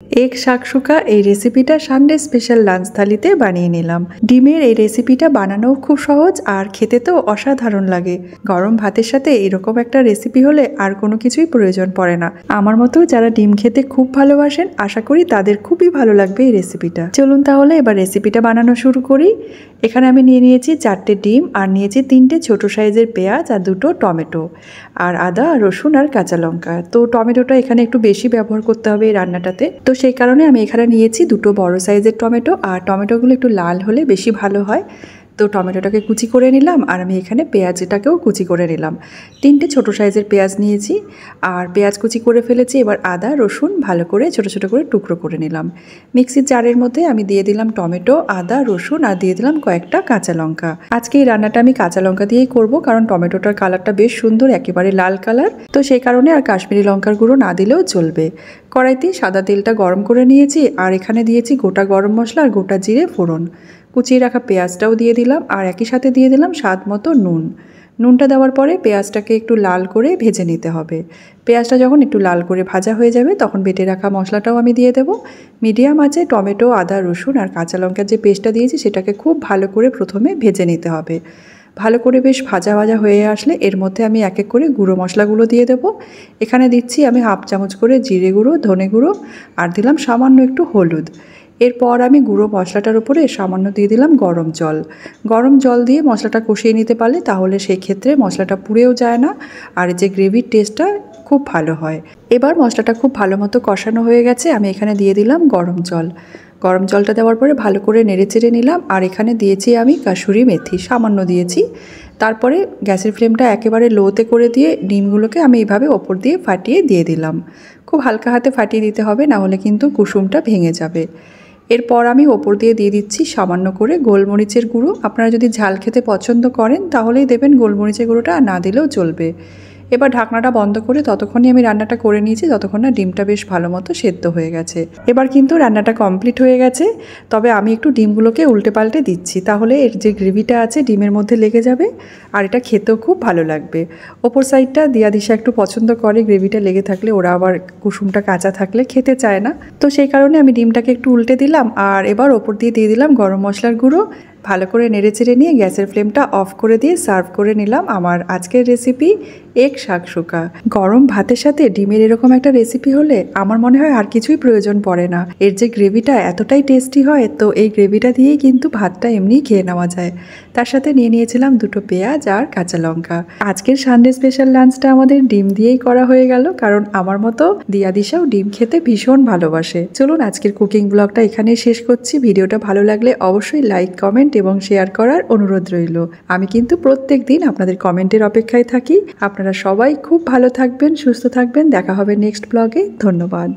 Egg শাকশুকা এই রেসিপিটা Sunday special lunch থালিতে বানিয়ে নিলাম। ডিমের এই রেসিপিটা বানানোও খুব সহজ আর খেতে তো অসাধারণ লাগে। গরম ভাতের সাথে এরকম একটা রেসিপি হলে আর কোনো কিছুই প্রয়োজন পড়ে না। আমার মতো যারা ডিম খেতে খুব ভালোবাসেন আশা করি তাদের খুবই ভালো লাগবে এই রেসিপিটা। চলুন তাহলে এবার রেসিপিটা বানানো শুরু করি। এখানে আমি নিয়ে নিয়েছি 4টে ডিম আর নিয়েছি 3টে ছোট সাইজের পেঁয়াজ আর 2টো টমেটো আর আদা রসুন আর কাঁচা লঙ্কা। তো টমেটোটা এখানে একটু বেশি ব্যবহার করতে হবে এই রান্নাটাতে, তো সেই কারণে আমি এখানে নিয়েছি 2টো বড় সাইজের টমেটো। আর টমেটোগুলো একটু লাল হলে বেশি ভালো হয়। তো টমেটোটাকে কুচি করে নিলাম আর আমি এখানে পেঁয়াজটাকেও কুচি করে নিলাম। 3টে ছোট সাইজের পেঁয়াজ নিয়েছি আর পেঁয়াজ কুচি করে ফেলেছি। এবার আদা রসুন ভালো করে ছোট ছোট করে টুকরো করে নিলাম। মিক্সির জারের মধ্যে আমি দিয়ে দিলাম টমেটো, আদা রসুন আর দিয়ে দিলাম কয়েকটা কাঁচা লঙ্কা। আজকে এই রান্নাটা আমি কাঁচা লঙ্কা দিয়েই করব, কারণ টমেটোটার কালারটা বেশ সুন্দর, একেবারে লাল কালার। তো সেই কারণে আর কাশ্মীরি লঙ্কার গুঁড়ো না দিলেও চলবে। কড়াইতে সাদা তেলটা গরম করে নিয়েছি আর এখানে দিয়েছি গোটা গরম মশলা আর গোটা জিরে ফোড়ন। কুচিয়ে রাখা পেঁয়াজটাও দিয়ে দিলাম আর একই সাথে দিয়ে দিলাম স্বাদ মতো নুন। নুনটা দেওয়ার পরে পেঁয়াজটাকে একটু লাল করে ভেজে নিতে হবে। পেঁয়াজটা যখন একটু লাল করে ভাজা হয়ে যাবে তখন বেটে রাখা মশলাটাও আমি দিয়ে দেবো। মিডিয়াম আঁচে টমেটো আদা রসুন আর কাঁচা লঙ্কার যে পেস্টটা দিয়েছি সেটাকে খুব ভালো করে প্রথমে ভেজে নিতে হবে। ভালো করে বেশ ভাজা ভাজা হয়ে আসলে এর মধ্যে আমি এক এক করে গুঁড়ো মশলাগুলো দিয়ে দেবো। এখানে দিচ্ছি আমি হাফ চামচ করে জিরে গুঁড়ো, ধনে গুঁড়ো আর দিলাম সামান্য একটু হলুদ। এরপর আমি গুঁড়ো মশলাটার উপরে সামান্য দিয়ে দিলাম গরম জল। গরম জল দিয়ে মশলাটা কষিয়ে নিতে পারলে তাহলে সেই ক্ষেত্রে মশলাটা পুড়েও যায় না আর যে গ্রেভির টেস্টটা খুব ভালো হয়। এবার মশলাটা খুব ভালো মতো কষানো হয়ে গেছে, আমি এখানে দিয়ে দিলাম গরম জল। গরম জলটা দেওয়ার পরে ভালো করে নেড়েচেড়ে নিলাম আর এখানে দিয়েছি আমি কাসুরি মেথি, সামান্য দিয়েছি। তারপরে গ্যাসের ফ্লেমটা একেবারে লোতে করে দিয়ে ডিমগুলোকে আমি এইভাবে ওপর দিয়ে ফাটিয়ে দিয়ে দিলাম। খুব হালকা হাতে ফাটিয়ে দিতে হবে, না হলে কিন্তু কুসুমটা ভেঙে যাবে। এরপর আমি ওপর দিয়ে দিচ্ছি সামান্য করে গোলমরিচের গুঁড়ো। আপনারা যদি ঝাল খেতে পছন্দ করেন তাহলেই দেবেন গোলমরিচের গুঁড়োটা, আর না দিলেও চলবে। এবার ঢাকনাটা বন্ধ করে ততক্ষণই আমি রান্নাটা করে নিয়েছি যতক্ষণ না ডিমটা বেশ ভালো মতো সেদ্ধ হয়ে গেছে। এবার কিন্তু রান্নাটা কমপ্লিট হয়ে গেছে, তবে আমি একটু ডিমগুলোকে উল্টে পাল্টে দিচ্ছি, তাহলে এর যে গ্রেভিটা আছে ডিমের মধ্যে লেগে যাবে আর এটা খেতেও খুব ভালো লাগবে। ওপর সাইডটা দিয়া দিশা একটু পছন্দ করে গ্রেভিটা লেগে থাকলে, ওরা আবার কুসুমটা কাঁচা থাকলে খেতে চায় না। তো সেই কারণে আমি ডিমটাকে একটু উল্টে দিলাম আর এবার ওপর দিয়ে দিলাম গরম মশলার গুঁড়ো। ভালো করে নেড়েচেড়ে নিয়ে গ্যাসের ফ্লেমটা অফ করে দিয়ে সার্ভ করে নিলাম আমার আজকের রেসিপি এগ শাকশুকা। গরম ভাতের সাথে ডিমের এরকম একটা রেসিপি হলে আমার মনে হয় আর কিছুই প্রয়োজন পড়ে না। এর যে গ্রেভিটা এতটাই টেস্টি হয়, তো এই গ্রেভিটা দিয়েই কিন্তু ভাতটা এমনিই খেয়ে নেওয়া যায়। তার সাথে নিয়ে নিয়েছিলাম 2টো পেঁয়াজ আর কাঁচা লঙ্কা। আজকের সানডে স্পেশাল লাঞ্চটা আমাদের ডিম দিয়েই করা হয়ে গেল, কারণ আমার মতো দিয়া দিশাও ডিম খেতে ভীষণ ভালোবাসে। চলুন আজকের কুকিং ব্লগটা এখানেই শেষ করছি। ভিডিওটা ভালো লাগলে অবশ্যই লাইক, কমেন্ট এবং শেয়ার করার অনুরোধ রইল। আমি কিন্তু প্রত্যেক দিন আপনাদের কমেন্টের অপেক্ষায় থাকি। আপনারা সবাই খুব ভালো থাকবেন, সুস্থ থাকবেন। দেখা হবে নেক্সট ব্লগে। ধন্যবাদ।